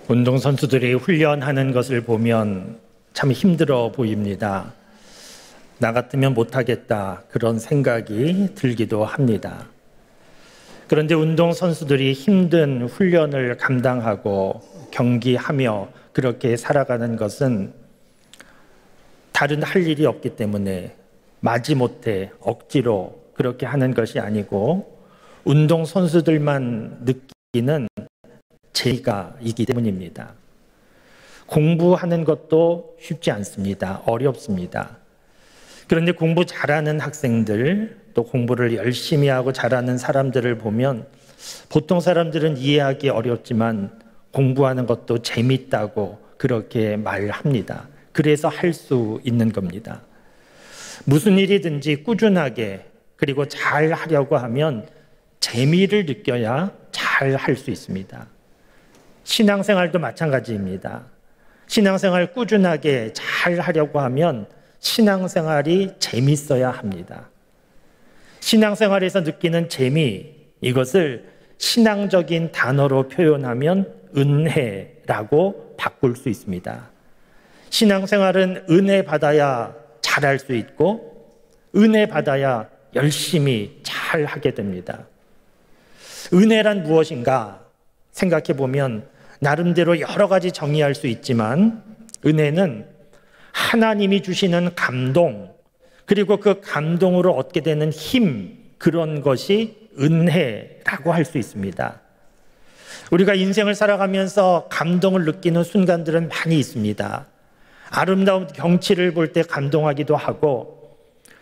운동선수들이 훈련하는 것을 보면 참 힘들어 보입니다. 나 같으면 못하겠다, 그런 생각이 들기도 합니다. 그런데 운동선수들이 힘든 훈련을 감당하고 경기하며 그렇게 살아가는 것은 다른 할 일이 없기 때문에 마지못해 억지로 그렇게 하는 것이 아니고 운동선수들만 느끼는 재미가 있기 때문입니다. 공부하는 것도 쉽지 않습니다. 어렵습니다. 그런데 공부 잘하는 학생들, 또 공부를 열심히 하고 잘하는 사람들을 보면 보통 사람들은 이해하기 어렵지만 공부하는 것도 재밌다고 그렇게 말합니다. 그래서 할 수 있는 겁니다. 무슨 일이든지 꾸준하게 그리고 잘 하려고 하면 재미를 느껴야 잘 할 수 있습니다. 신앙생활도 마찬가지입니다. 신앙생활 꾸준하게 잘 하려고 하면 신앙생활이 재밌어야 합니다. 신앙생활에서 느끼는 재미, 이것을 신앙적인 단어로 표현하면 은혜라고 바꿀 수 있습니다. 신앙생활은 은혜 받아야 잘할 수 있고 은혜 받아야 열심히 잘 하게 됩니다. 은혜란 무엇인가 생각해 보면 나름대로 여러 가지 정의할 수 있지만 은혜는 하나님이 주시는 감동, 그리고 그 감동으로 얻게 되는 힘, 그런 것이 은혜라고 할 수 있습니다. 우리가 인생을 살아가면서 감동을 느끼는 순간들은 많이 있습니다. 아름다운 경치를 볼 때 감동하기도 하고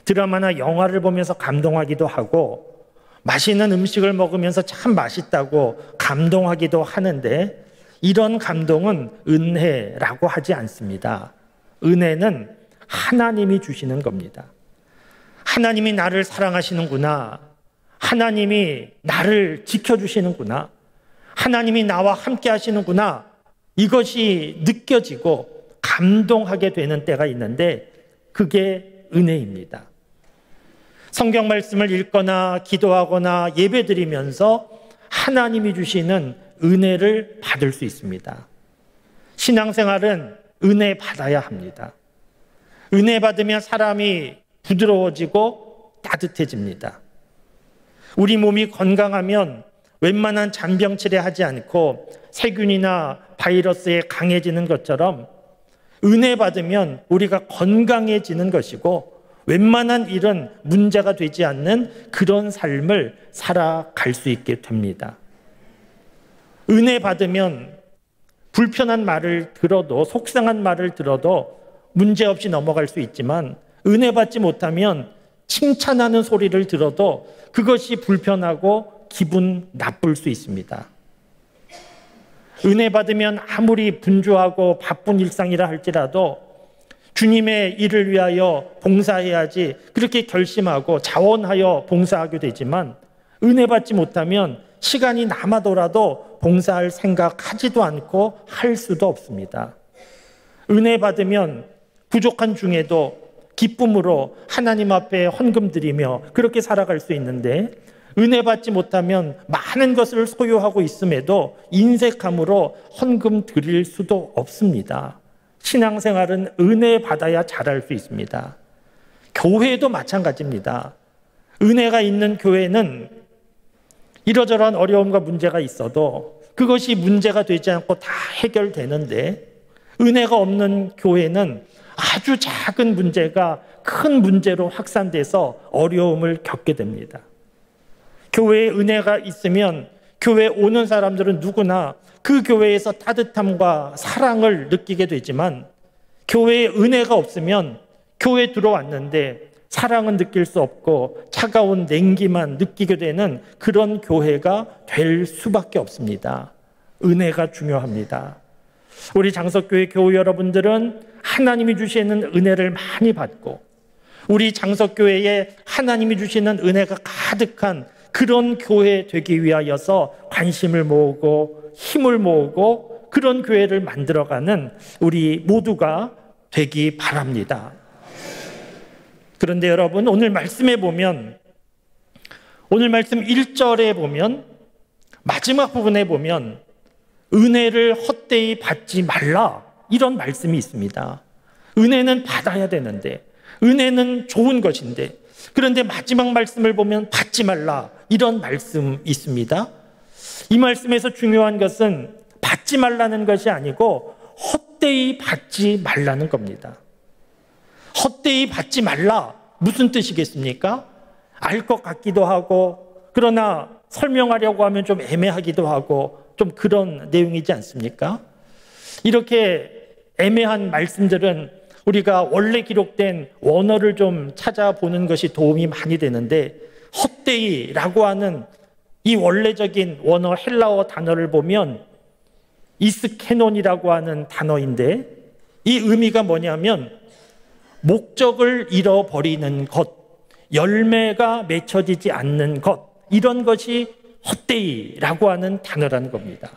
드라마나 영화를 보면서 감동하기도 하고 맛있는 음식을 먹으면서 참 맛있다고 감동하기도 하는데 이런 감동은 은혜라고 하지 않습니다. 은혜는 하나님이 주시는 겁니다. 하나님이 나를 사랑하시는구나. 하나님이 나를 지켜주시는구나. 하나님이 나와 함께 하시는구나. 이것이 느껴지고 감동하게 되는 때가 있는데 그게 은혜입니다. 성경 말씀을 읽거나 기도하거나 예배드리면서 하나님이 주시는 은혜를 받을 수 있습니다. 신앙생활은 은혜 받아야 합니다. 은혜 받으면 사람이 부드러워지고 따뜻해집니다. 우리 몸이 건강하면 웬만한 잔병치레 하지 않고 세균이나 바이러스에 강해지는 것처럼 은혜 받으면 우리가 건강해지는 것이고 웬만한 일은 문제가 되지 않는 그런 삶을 살아갈 수 있게 됩니다. 은혜 받으면 불편한 말을 들어도, 속상한 말을 들어도 문제없이 넘어갈 수 있지만 은혜 받지 못하면 칭찬하는 소리를 들어도 그것이 불편하고 기분 나쁠 수 있습니다. 은혜 받으면 아무리 분주하고 바쁜 일상이라 할지라도 주님의 일을 위하여 봉사해야지 그렇게 결심하고 자원하여 봉사하게 되지만 은혜 받지 못하면 시간이 남아도라도 봉사할 생각하지도 않고 할 수도 없습니다. 은혜 받으면 부족한 중에도 기쁨으로 하나님 앞에 헌금 드리며 그렇게 살아갈 수 있는데 은혜 받지 못하면 많은 것을 소유하고 있음에도 인색함으로 헌금 드릴 수도 없습니다. 신앙생활은 은혜 받아야 잘할 수 있습니다. 교회도 마찬가지입니다. 은혜가 있는 교회는 이러저러한 어려움과 문제가 있어도 그것이 문제가 되지 않고 다 해결되는데 은혜가 없는 교회는 아주 작은 문제가 큰 문제로 확산돼서 어려움을 겪게 됩니다. 교회에 은혜가 있으면 교회에 오는 사람들은 누구나 그 교회에서 따뜻함과 사랑을 느끼게 되지만 교회에 은혜가 없으면 교회에 들어왔는데 사랑은 느낄 수 없고 차가운 냉기만 느끼게 되는 그런 교회가 될 수밖에 없습니다. 은혜가 중요합니다. 우리 장석교회 교우 여러분들은 하나님이 주시는 은혜를 많이 받고 우리 장석교회에 하나님이 주시는 은혜가 가득한 그런 교회 되기 위하여서 관심을 모으고 힘을 모으고 그런 교회를 만들어가는 우리 모두가 되기 바랍니다. 그런데 여러분, 오늘 말씀에 보면, 오늘 말씀 1절에 보면, 마지막 부분에 보면 은혜를 헛되이 받지 말라, 이런 말씀이 있습니다. 은혜는 받아야 되는데, 은혜는 좋은 것인데, 그런데 마지막 말씀을 보면 받지 말라, 이런 말씀이 있습니다. 이 말씀에서 중요한 것은 받지 말라는 것이 아니고 헛되이 받지 말라는 겁니다. 헛되이 받지 말라, 무슨 뜻이겠습니까? 알 것 같기도 하고, 그러나 설명하려고 하면 좀 애매하기도 하고, 좀 그런 내용이지 않습니까? 이렇게 애매한 말씀들은 우리가 원래 기록된 원어를 좀 찾아보는 것이 도움이 많이 되는데, 헛되이라고 하는 이 원래적인 원어 헬라어 단어를 보면 이스케논이라고 하는 단어인데, 이 의미가 뭐냐면 목적을 잃어버리는 것, 열매가 맺혀지지 않는 것, 이런 것이 헛되이라고 하는 단어라는 겁니다.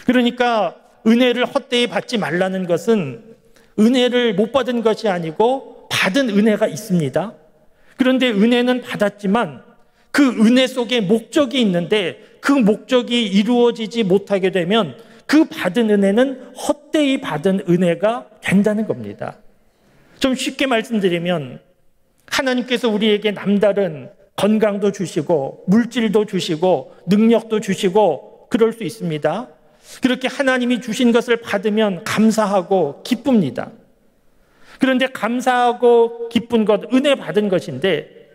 그러니까 은혜를 헛되이 받지 말라는 것은 은혜를 못 받은 것이 아니고 받은 은혜가 있습니다. 그런데 은혜는 받았지만 그 은혜 속에 목적이 있는데 그 목적이 이루어지지 못하게 되면 그 받은 은혜는 헛되이 받은 은혜가 된다는 겁니다. 좀 쉽게 말씀드리면 하나님께서 우리에게 남다른 건강도 주시고 물질도 주시고 능력도 주시고 그럴 수 있습니다. 그렇게 하나님이 주신 것을 받으면 감사하고 기쁩니다. 그런데 감사하고 기쁜 것, 은혜 받은 것인데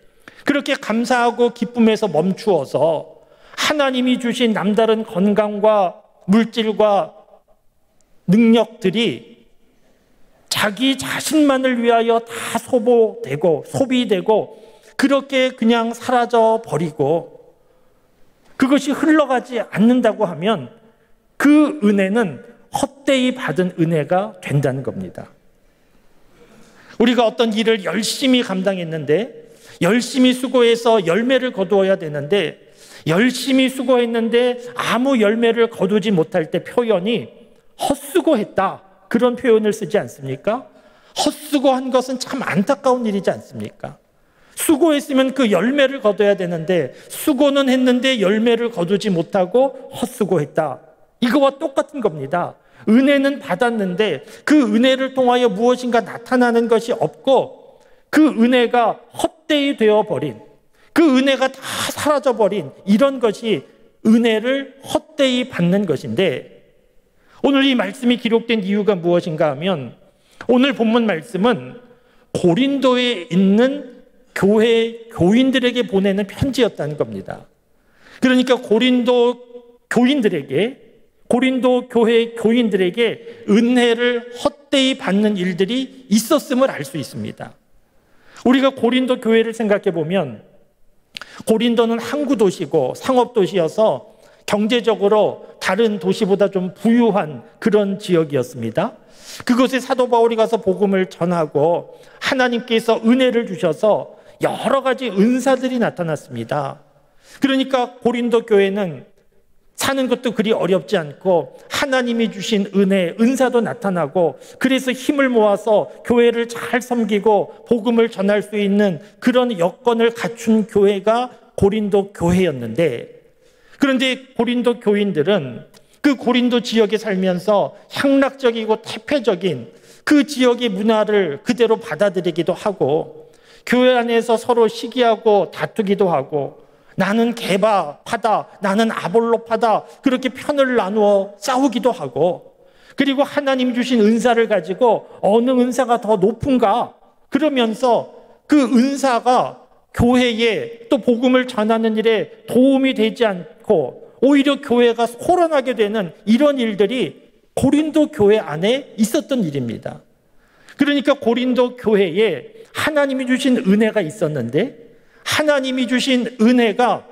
그렇게 감사하고 기쁨에서 멈추어서 하나님이 주신 남다른 건강과 물질과 능력들이 자기 자신만을 위하여 다 소비되고 그렇게 그냥 사라져 버리고 그것이 흘러가지 않는다고 하면 그 은혜는 헛되이 받은 은혜가 된다는 겁니다. 우리가 어떤 일을 열심히 감당했는데 열심히 수고해서 열매를 거두어야 되는데 열심히 수고했는데 아무 열매를 거두지 못할 때 표현이 헛수고했다, 그런 표현을 쓰지 않습니까? 헛수고한 것은 참 안타까운 일이지 않습니까? 수고했으면 그 열매를 거둬야 되는데 수고는 했는데 열매를 거두지 못하고 헛수고했다, 이거와 똑같은 겁니다. 은혜는 받았는데 그 은혜를 통하여 무엇인가 나타나는 것이 없고 그 은혜가 헛되이 되어버린, 그 은혜가 다 사라져버린 이런 것이 은혜를 헛되이 받는 것인데, 오늘 이 말씀이 기록된 이유가 무엇인가 하면 오늘 본문 말씀은 고린도에 있는 교회 교인들에게 보내는 편지였다는 겁니다. 그러니까 고린도 교회 교인들에게 은혜를 헛되이 받는 일들이 있었음을 알 수 있습니다. 우리가 고린도 교회를 생각해 보면 고린도는 항구 도시고 상업 도시여서 경제적으로 다른 도시보다 좀 부유한 그런 지역이었습니다. 그곳에 사도 바울이 가서 복음을 전하고 하나님께서 은혜를 주셔서 여러 가지 은사들이 나타났습니다. 그러니까 고린도 교회는 사는 것도 그리 어렵지 않고 하나님이 주신 은혜, 은사도 나타나고 그래서 힘을 모아서 교회를 잘 섬기고 복음을 전할 수 있는 그런 여건을 갖춘 교회가 고린도 교회였는데, 그런데 고린도 교인들은 그 고린도 지역에 살면서 향락적이고 태폐적인 그 지역의 문화를 그대로 받아들이기도 하고 교회 안에서 서로 시기하고 다투기도 하고 나는 개바파다, 나는 아볼로파다, 그렇게 편을 나누어 싸우기도 하고, 그리고 하나님 주신 은사를 가지고 어느 은사가 더 높은가 그러면서 그 은사가 교회에 또 복음을 전하는 일에 도움이 되지 않고 오히려 교회가 소란하게 되는 이런 일들이 고린도 교회 안에 있었던 일입니다. 그러니까 고린도 교회에 하나님이 주신 은혜가 있었는데 하나님이 주신 은혜가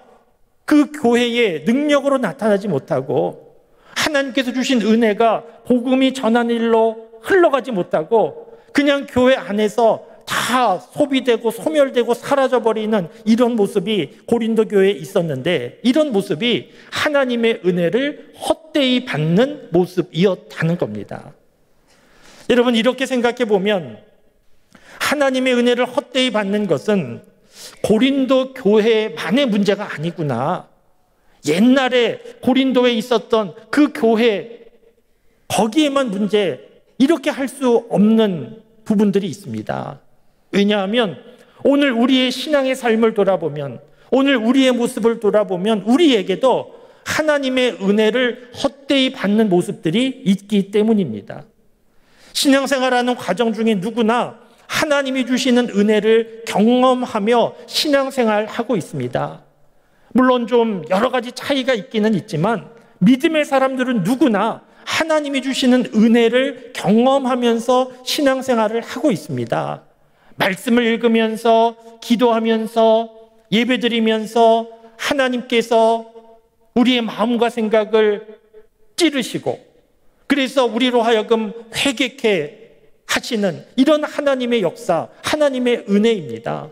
그 교회의 능력으로 나타나지 못하고 하나님께서 주신 은혜가 복음이 전하는 일로 흘러가지 못하고 그냥 교회 안에서 다 소비되고 소멸되고 사라져버리는 이런 모습이 고린도 교회에 있었는데, 이런 모습이 하나님의 은혜를 헛되이 받는 모습이었다는 겁니다. 여러분, 이렇게 생각해 보면 하나님의 은혜를 헛되이 받는 것은 고린도 교회만의 문제가 아니구나, 옛날에 고린도에 있었던 그 교회, 거기에만 문제, 이렇게 할 수 없는 부분들이 있습니다. 왜냐하면 오늘 우리의 신앙의 삶을 돌아보면, 오늘 우리의 모습을 돌아보면 우리에게도 하나님의 은혜를 헛되이 받는 모습들이 있기 때문입니다. 신앙생활하는 과정 중에 누구나 하나님이 주시는 은혜를 경험하며 신앙생활하고 있습니다. 물론 좀 여러 가지 차이가 있기는 있지만 믿음의 사람들은 누구나 하나님이 주시는 은혜를 경험하면서 신앙생활을 하고 있습니다. 말씀을 읽으면서, 기도하면서, 예배드리면서 하나님께서 우리의 마음과 생각을 찌르시고, 그래서 우리로 하여금 회개케 하시는 이런 하나님의 역사, 하나님의 은혜입니다.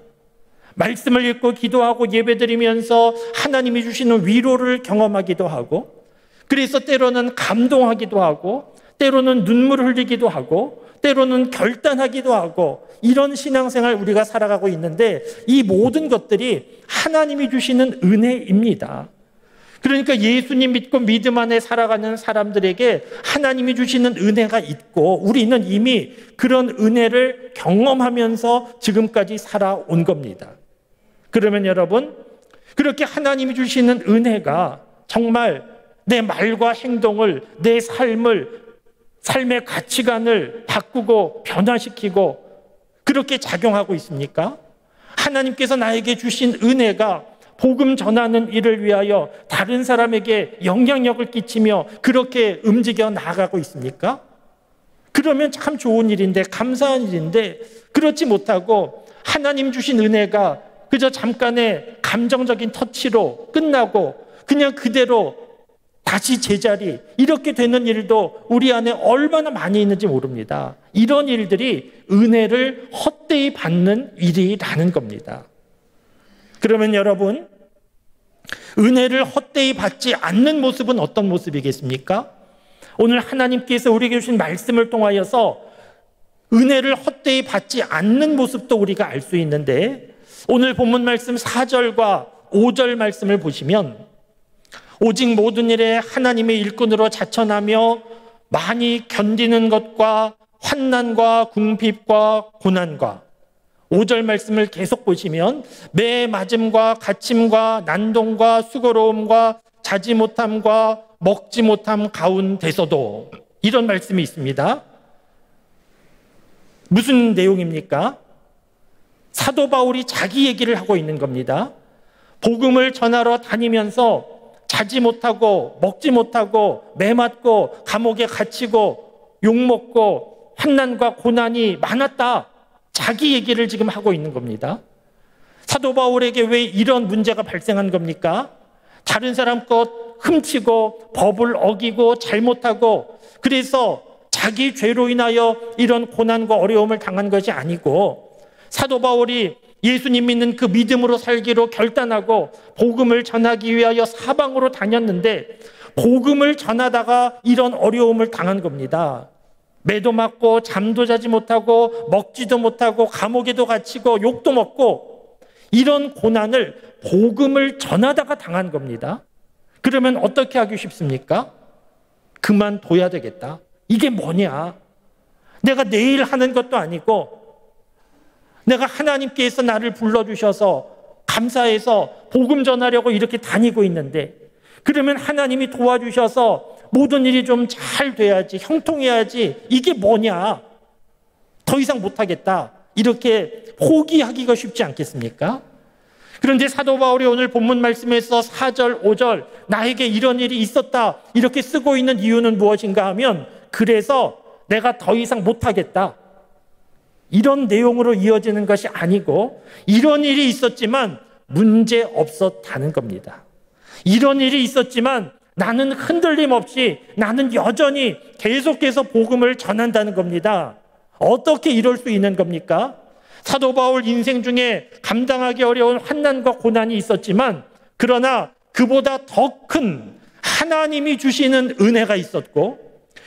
말씀을 읽고 기도하고 예배드리면서 하나님이 주시는 위로를 경험하기도 하고, 그래서 때로는 감동하기도 하고, 때로는 눈물을 흘리기도 하고, 때로는 결단하기도 하고, 이런 신앙생활 우리가 살아가고 있는데 이 모든 것들이 하나님이 주시는 은혜입니다. 그러니까 예수님 믿고 믿음 안에 살아가는 사람들에게 하나님이 주시는 은혜가 있고 우리는 이미 그런 은혜를 경험하면서 지금까지 살아온 겁니다. 그러면 여러분, 그렇게 하나님이 주시는 은혜가 정말 내 말과 행동을, 내 삶의 가치관을 바꾸고 변화시키고 그렇게 작용하고 있습니까? 하나님께서 나에게 주신 은혜가 복음 전하는 일을 위하여 다른 사람에게 영향력을 끼치며 그렇게 움직여 나아가고 있습니까? 그러면 참 좋은 일인데, 감사한 일인데, 그렇지 못하고 하나님 주신 은혜가 그저 잠깐의 감정적인 터치로 끝나고 그냥 그대로 다시 제자리, 이렇게 되는 일도 우리 안에 얼마나 많이 있는지 모릅니다. 이런 일들이 은혜를 헛되이 받는 일이라는 겁니다. 그러면 여러분, 은혜를 헛되이 받지 않는 모습은 어떤 모습이겠습니까? 오늘 하나님께서 우리에게 주신 말씀을 통하여서 은혜를 헛되이 받지 않는 모습도 우리가 알 수 있는데, 오늘 본문 말씀 4절과 5절 말씀을 보시면 오직 모든 일에 하나님의 일꾼으로 자천하며 많이 견디는 것과 환난과 궁핍과 고난과, 5절 말씀을 계속 보시면 매 맞음과 갇힘과 난동과 수고로움과 자지 못함과 먹지 못함 가운데서도, 이런 말씀이 있습니다. 무슨 내용입니까? 사도 바울이 자기 얘기를 하고 있는 겁니다. 복음을 전하러 다니면서 자지 못하고 먹지 못하고 매 맞고 감옥에 갇히고 욕먹고 환난과 고난이 많았다. 자기 얘기를 지금 하고 있는 겁니다. 사도 바울에게 왜 이런 문제가 발생한 겁니까? 다른 사람 것 훔치고 법을 어기고 잘못하고 그래서 자기 죄로 인하여 이런 고난과 어려움을 당한 것이 아니고, 사도 바울이 예수님 믿는 그 믿음으로 살기로 결단하고 복음을 전하기 위하여 사방으로 다녔는데 복음을 전하다가 이런 어려움을 당한 겁니다. 매도 맞고 잠도 자지 못하고 먹지도 못하고 감옥에도 갇히고 욕도 먹고, 이런 고난을 복음을 전하다가 당한 겁니다. 그러면 어떻게 하기 쉽습니까? 그만둬야 되겠다. 이게 뭐냐? 내가 내일 하는 것도 아니고 내가 하나님께서 나를 불러주셔서 감사해서 복음 전하려고 이렇게 다니고 있는데, 그러면 하나님이 도와주셔서 모든 일이 좀 잘 돼야지, 형통해야지, 이게 뭐냐? 더 이상 못하겠다. 이렇게 포기하기가 쉽지 않겠습니까? 그런데 사도 바울이 오늘 본문 말씀에서 4절, 5절 나에게 이런 일이 있었다 이렇게 쓰고 있는 이유는 무엇인가 하면, 그래서 내가 더 이상 못하겠다, 이런 내용으로 이어지는 것이 아니고 이런 일이 있었지만 문제 없었다는 겁니다. 이런 일이 있었지만 나는 흔들림 없이, 나는 여전히 계속해서 복음을 전한다는 겁니다. 어떻게 이럴 수 있는 겁니까? 사도 바울 인생 중에 감당하기 어려운 환난과 고난이 있었지만, 그러나 그보다 더 큰 하나님이 주시는 은혜가 있었고,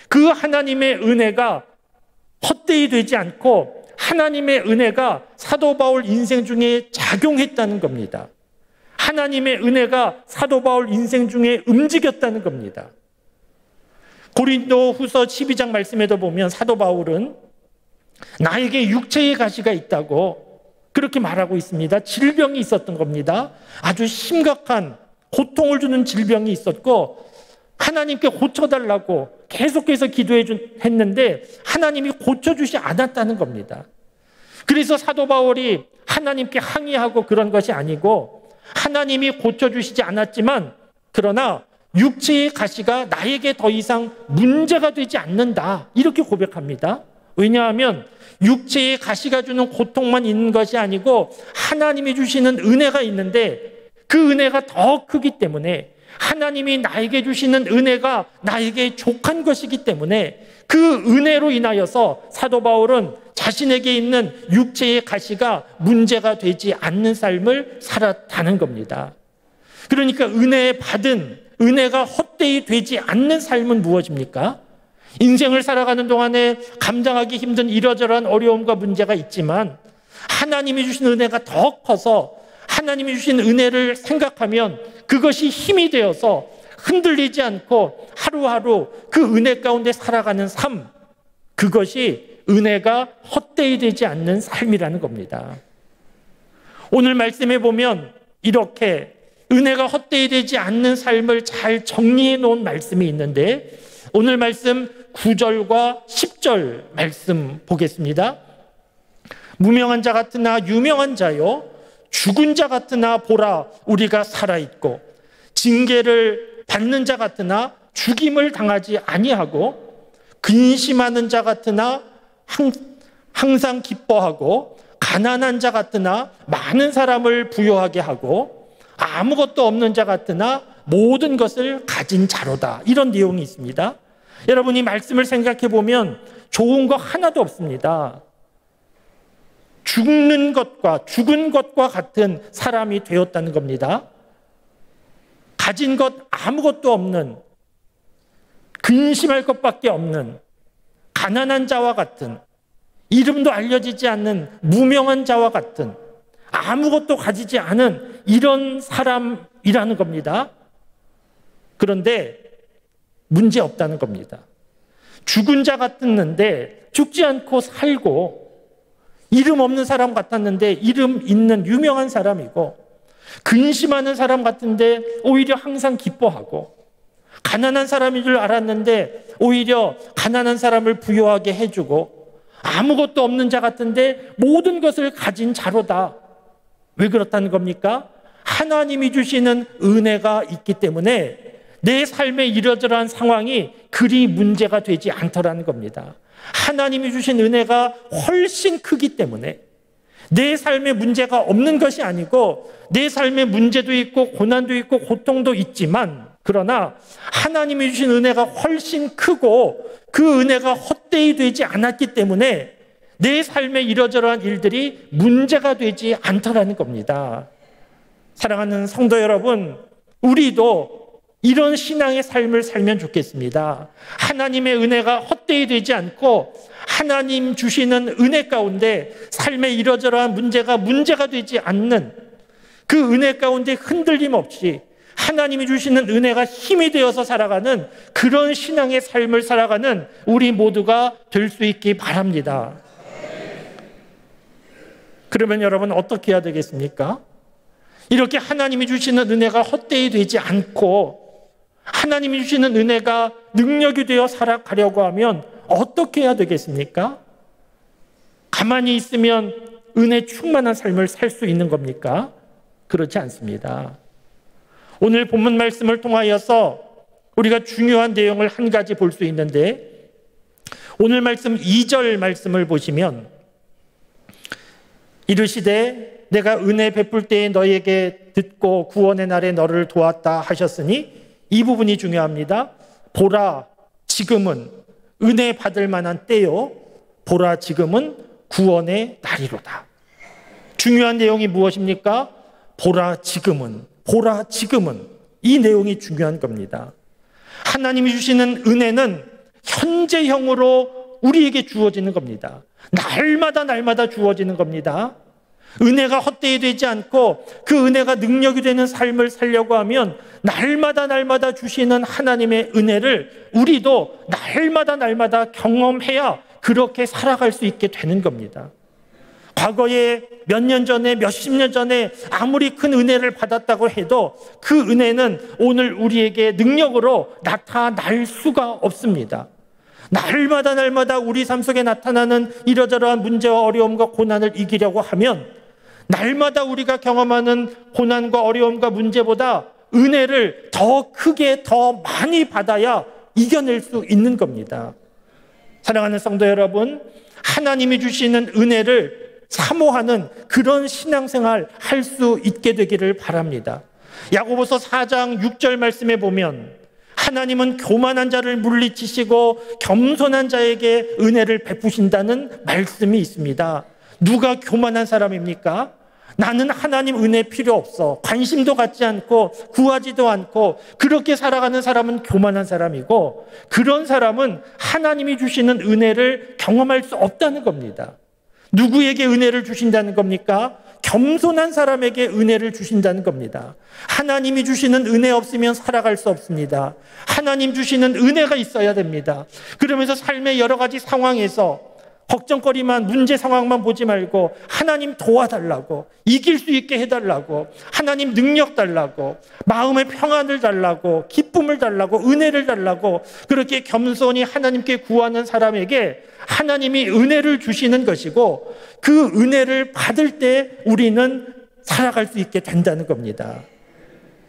그 하나님의 은혜가 헛되이 되지 않고 하나님의 은혜가 사도 바울 인생 중에 작용했다는 겁니다. 하나님의 은혜가 사도 바울 인생 중에 움직였다는 겁니다. 고린도후서 12장 말씀에도 보면 사도 바울은 나에게 육체의 가시가 있다고 그렇게 말하고 있습니다. 질병이 있었던 겁니다. 아주 심각한 고통을 주는 질병이 있었고 하나님께 고쳐달라고 계속해서 했는데 하나님이 고쳐주지 않았다는 겁니다. 그래서 사도 바울이 하나님께 항의하고 그런 것이 아니고 하나님이 고쳐주시지 않았지만 그러나 육체의 가시가 나에게 더 이상 문제가 되지 않는다 이렇게 고백합니다. 왜냐하면 육체의 가시가 주는 고통만 있는 것이 아니고 하나님이 주시는 은혜가 있는데 그 은혜가 더 크기 때문에 하나님이 나에게 주시는 은혜가 나에게 족한 것이기 때문에 그 은혜로 인하여서 사도 바울은 자신에게 있는 육체의 가시가 문제가 되지 않는 삶을 살았다는 겁니다. 그러니까 은혜가 헛되이 되지 않는 삶은 무엇입니까? 인생을 살아가는 동안에 감당하기 힘든 이러저러한 어려움과 문제가 있지만 하나님이 주신 은혜가 더 커서 하나님이 주신 은혜를 생각하면 그것이 힘이 되어서 흔들리지 않고 하루하루 그 은혜 가운데 살아가는 삶, 그것이 은혜가 헛되이 되지 않는 삶이라는 겁니다. 오늘 말씀에 보면 이렇게 은혜가 헛되이 되지 않는 삶을 잘 정리해 놓은 말씀이 있는데 오늘 말씀 9절과 10절 말씀 보겠습니다. 무명한 자 같으나 유명한 자요 죽은 자 같으나 보라 우리가 살아있고 징계를 받는 자 같으나 죽임을 당하지 아니하고 근심하는 자 같으나 항상 기뻐하고 가난한 자 같으나 많은 사람을 부요하게 하고 아무것도 없는 자 같으나 모든 것을 가진 자로다. 이런 내용이 있습니다. 여러분이 말씀을 생각해 보면 좋은 거 하나도 없습니다. 죽는 것과 같은 사람이 되었다는 겁니다. 가진 것 아무것도 없는, 근심할 것밖에 없는 가난한 자와 같은, 이름도 알려지지 않는 무명한 자와 같은, 아무것도 가지지 않은 이런 사람이라는 겁니다. 그런데 문제 없다는 겁니다. 죽은 자 같았는데 죽지 않고 살고, 이름 없는 사람 같았는데 이름 있는 유명한 사람이고, 근심하는 사람 같은데 오히려 항상 기뻐하고, 가난한 사람인 줄 알았는데 오히려 가난한 사람을 부요하게 해주고, 아무것도 없는 자 같은데 모든 것을 가진 자로다. 왜 그렇다는 겁니까? 하나님이 주시는 은혜가 있기 때문에 내 삶의 이러저러한 상황이 그리 문제가 되지 않더라는 겁니다. 하나님이 주신 은혜가 훨씬 크기 때문에 내 삶에 문제가 없는 것이 아니고, 내 삶에 문제도 있고 고난도 있고 고통도 있지만, 그러나 하나님이 주신 은혜가 훨씬 크고 그 은혜가 헛되이 되지 않았기 때문에 내 삶의 이러저러한 일들이 문제가 되지 않더라는 겁니다. 사랑하는 성도 여러분, 우리도 이런 신앙의 삶을 살면 좋겠습니다. 하나님의 은혜가 헛되이 되지 않고 하나님 주시는 은혜 가운데 삶의 이러저러한 문제가 되지 않는 그 은혜 가운데 흔들림 없이 하나님이 주시는 은혜가 힘이 되어서 살아가는 그런 신앙의 삶을 살아가는 우리 모두가 될 수 있기 바랍니다. 그러면 여러분 어떻게 해야 되겠습니까? 이렇게 하나님이 주시는 은혜가 헛되이 되지 않고 하나님이 주시는 은혜가 능력이 되어 살아가려고 하면 어떻게 해야 되겠습니까? 가만히 있으면 은혜 충만한 삶을 살 수 있는 겁니까? 그렇지 않습니다. 오늘 본문 말씀을 통하여서 우리가 중요한 내용을 한 가지 볼 수 있는데, 오늘 말씀 2절 말씀을 보시면 이르시되 내가 은혜 베풀 때에 너희에게 듣고 구원의 날에 너를 도왔다 하셨으니, 이 부분이 중요합니다. 보라 지금은 은혜 받을 만한 때요, 보라 지금은 구원의 날이로다. 중요한 내용이 무엇입니까? 보라 지금은 이 내용이 중요한 겁니다. 하나님이 주시는 은혜는 현재형으로 우리에게 주어지는 겁니다. 날마다 주어지는 겁니다. 은혜가 헛되이 되지 않고 그 은혜가 능력이 되는 삶을 살려고 하면 날마다 주시는 하나님의 은혜를 우리도 날마다 경험해야 그렇게 살아갈 수 있게 되는 겁니다. 과거에 몇 년 전에 몇십 년 전에 아무리 큰 은혜를 받았다고 해도 그 은혜는 오늘 우리에게 능력으로 나타날 수가 없습니다. 날마다 우리 삶 속에 나타나는 이러저러한 문제와 어려움과 고난을 이기려고 하면 날마다 우리가 경험하는 고난과 어려움과 문제보다 은혜를 더 크게 더 많이 받아야 이겨낼 수 있는 겁니다. 사랑하는 성도 여러분, 하나님이 주시는 은혜를 사모하는 그런 신앙생활 할 수 있게 되기를 바랍니다. 야고보서 4장 6절 말씀에 보면 하나님은 교만한 자를 물리치시고 겸손한 자에게 은혜를 베푸신다는 말씀이 있습니다. 누가 교만한 사람입니까? 나는 하나님 은혜 필요 없어. 관심도 갖지 않고 구하지도 않고 그렇게 살아가는 사람은 교만한 사람이고, 그런 사람은 하나님이 주시는 은혜를 경험할 수 없다는 겁니다. 누구에게 은혜를 주신다는 겁니까? 겸손한 사람에게 은혜를 주신다는 겁니다. 하나님이 주시는 은혜 없으면 살아갈 수 없습니다. 하나님 주시는 은혜가 있어야 됩니다. 그러면서 삶의 여러 가지 상황에서 걱정거리만, 문제 상황만 보지 말고 하나님 도와달라고, 이길 수 있게 해달라고, 하나님 능력 달라고, 마음의 평안을 달라고, 기쁨을 달라고, 은혜를 달라고, 그렇게 겸손히 하나님께 구하는 사람에게 하나님이 은혜를 주시는 것이고, 그 은혜를 받을 때 우리는 살아갈 수 있게 된다는 겁니다.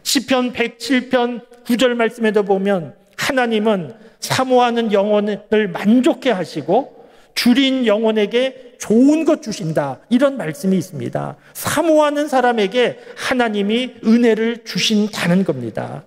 시편 107편 9절 말씀에도 보면 하나님은 사모하는 영혼을 만족해 하시고 줄인 영혼에게 좋은 것 주신다, 이런 말씀이 있습니다. 사모하는 사람에게 하나님이 은혜를 주신다는 겁니다.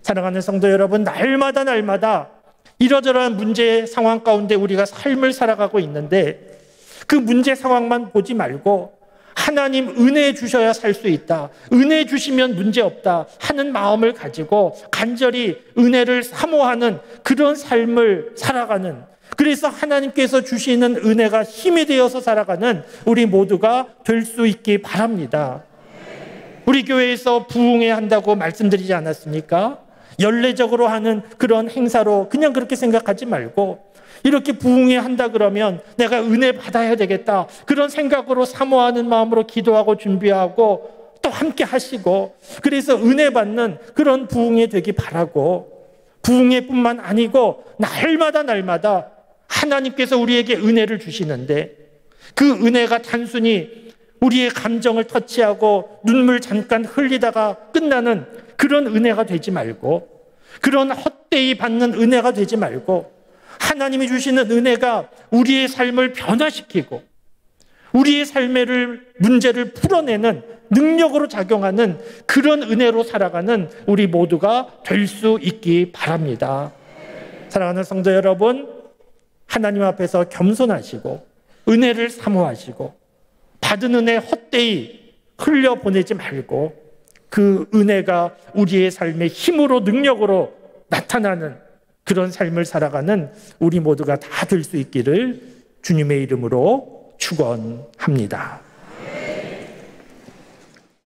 사랑하는 성도 여러분, 날마다 이러저러한 문제 상황 가운데 우리가 삶을 살아가고 있는데 그 문제 상황만 보지 말고 하나님 은혜 주셔야 살 수 있다, 은혜 주시면 문제 없다 하는 마음을 가지고 간절히 은혜를 사모하는 그런 삶을 살아가는, 그래서 하나님께서 주시는 은혜가 힘이 되어서 살아가는 우리 모두가 될 수 있기 바랍니다. 우리 교회에서 부흥회 한다고 말씀드리지 않았습니까? 연례적으로 하는 그런 행사로 그냥 그렇게 생각하지 말고, 이렇게 부흥회 한다 그러면 내가 은혜 받아야 되겠다, 그런 생각으로 사모하는 마음으로 기도하고 준비하고 또 함께 하시고, 그래서 은혜 받는 그런 부흥회 되기 바라고, 부흥회뿐만 아니고 날마다 하나님께서 우리에게 은혜를 주시는데 그 은혜가 단순히 우리의 감정을 터치하고 눈물 잠깐 흘리다가 끝나는 그런 은혜가 되지 말고, 그런 헛되이 받는 은혜가 되지 말고, 하나님이 주시는 은혜가 우리의 삶을 변화시키고 우리의 삶의 문제를 풀어내는 능력으로 작용하는 그런 은혜로 살아가는 우리 모두가 될 수 있기 바랍니다. 사랑하는 성도 여러분, 하나님 앞에서 겸손하시고 은혜를 사모하시고 받은 은혜 헛되이 흘려보내지 말고 그 은혜가 우리의 삶의 힘으로, 능력으로 나타나는 그런 삶을 살아가는 우리 모두가 다 될 수 있기를 주님의 이름으로 축원합니다.